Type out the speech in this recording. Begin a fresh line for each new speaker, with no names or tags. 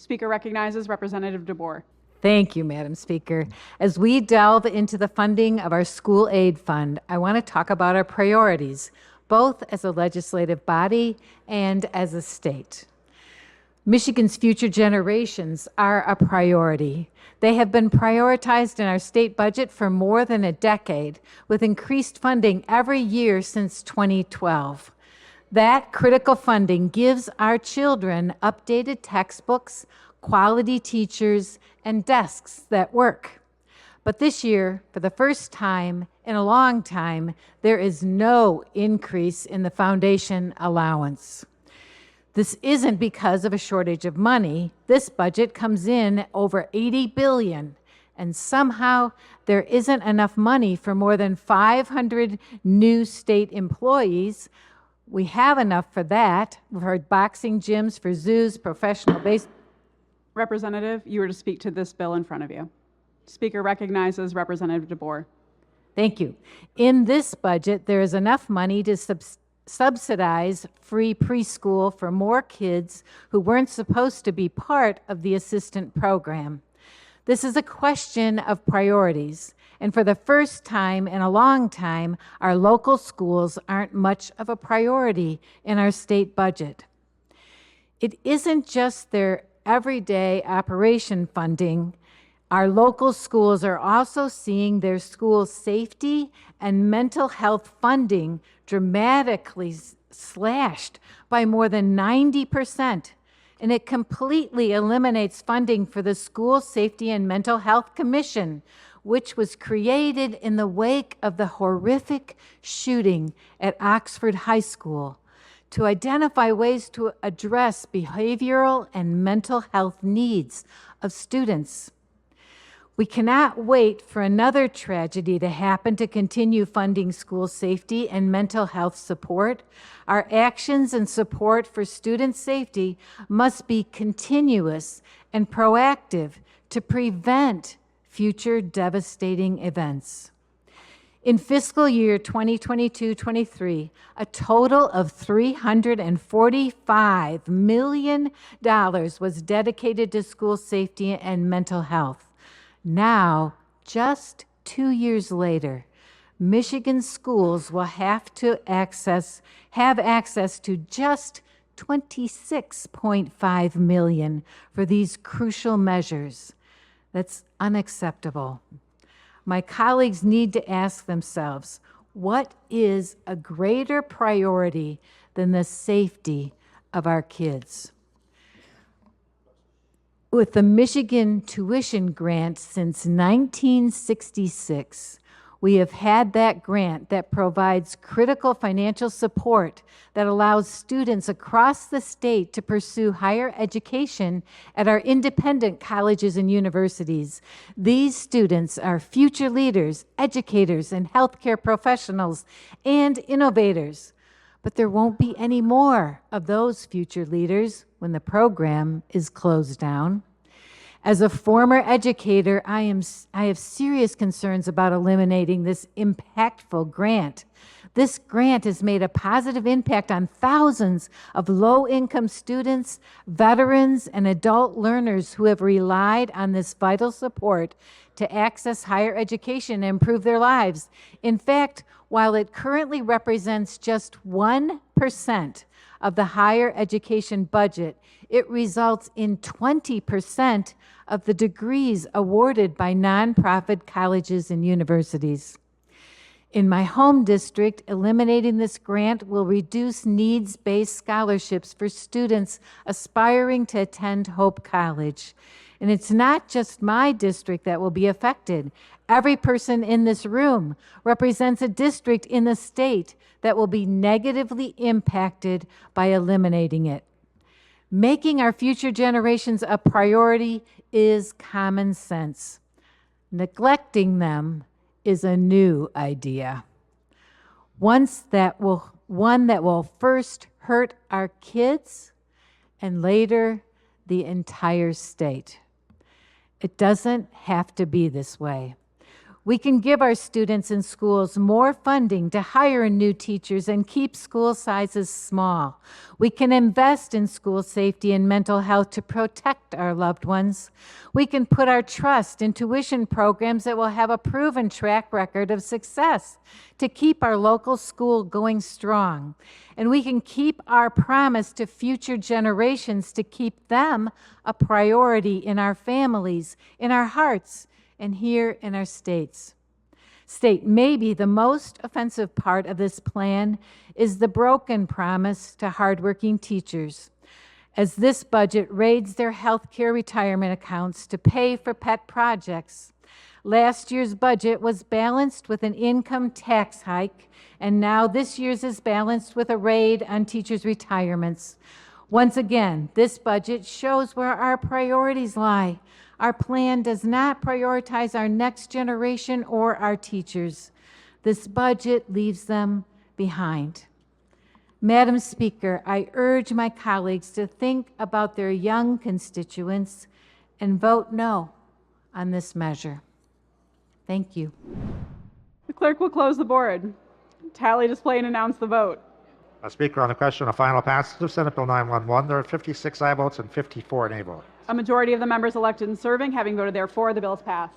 Speaker recognizes Representative DeBoer.
Thank you, Madam Speaker. As we delve into the funding of our school aid fund, I want to talk about our priorities, both as a legislative body and as a state. Michigan's future generations are a priority. They have been prioritized in our state budget for more than a decade, with increased funding every year since 2012. That critical funding gives our children updated textbooks, quality teachers, and desks that work. But this year, for the first time in a long time, there is no increase in the foundation allowance. This isn't because of a shortage of money. This budget comes in over $80 billion, and somehow there isn't enough money for more than 500 new state employees. We have enough for that. We've heard boxing gyms for zoos, professional base.
Representative, you are to speak to this bill in front of you. Speaker recognizes Representative DeBoer.
Thank you. In this budget, there is enough money to subsidize free preschool for more kids who weren't supposed to be part of the assistant program. This is a question of priorities, and for the first time in a long time, our local schools aren't much of a priority in our state budget. It isn't just their everyday operation funding. Our local schools are also seeing their school safety and mental health funding dramatically slashed by more than 90%. And it completely eliminates funding for the School Safety and Mental Health Commission, which was created in the wake of the horrific shooting at Oxford High School to identify ways to address behavioral and mental health needs of students. We cannot wait for another tragedy to happen to continue funding school safety and mental health support. Our actions and support for student safety must be continuous and proactive to prevent future devastating events. In fiscal year 2022-23, a total of $345 million was dedicated to school safety and mental health. Now, just 2 years later, Michigan schools will have access to just $26.5 million for these crucial measures. That's unacceptable. My colleagues need to ask themselves, what is a greater priority than the safety of our kids? With the Michigan Tuition Grant since 1966, we have had that grant that provides critical financial support that allows students across the state to pursue higher education at our independent colleges and universities. These students are future leaders, educators, and healthcare professionals, and innovators. But there won't be any more of those future leaders when the program is closed down. As a former educator, I have serious concerns about eliminating this impactful grant. This grant has made a positive impact on thousands of low-income students, veterans, and adult learners who have relied on this vital support to access higher education and improve their lives. In fact, while it currently represents just 1% of the higher education budget, it results in 20% of the degrees awarded by nonprofit colleges and universities. In my home district, eliminating this grant will reduce needs-based scholarships for students aspiring to attend Hope College. And it's not just my district that will be affected. Every person in this room represents a district in the state that will be negatively impacted by eliminating it. Making our future generations a priority is common sense. Neglecting them is a new idea. One that will first hurt our kids and later the entire state. It doesn't have to be this way. We can give our students in schools more funding to hire new teachers and keep school sizes small. We can invest in school safety and mental health to protect our loved ones. We can put our trust in tuition programs that will have a proven track record of success to keep our local school going strong. And we can keep our promise to future generations to keep them a priority in our families, in our hearts, and here in our states. Maybe the most offensive part of this plan is the broken promise to hardworking teachers, as this budget raids their health care retirement accounts to pay for pet projects. Last year's budget was balanced with an income tax hike, and now this year's is balanced with a raid on teachers' retirements. Once again, this budget shows where our priorities lie. Our plan does not prioritize our next generation or our teachers. This budget leaves them behind. Madam Speaker, I urge my colleagues to think about their young constituents and vote no on this measure. Thank you.
The clerk will close the board. Tally, display, and announce the vote.
Speaker, on the question of final passage of Senate Bill 911, there are 56 aye votes and 54 nay votes.
A majority of the members elected and serving having voted therefore, the bill is passed.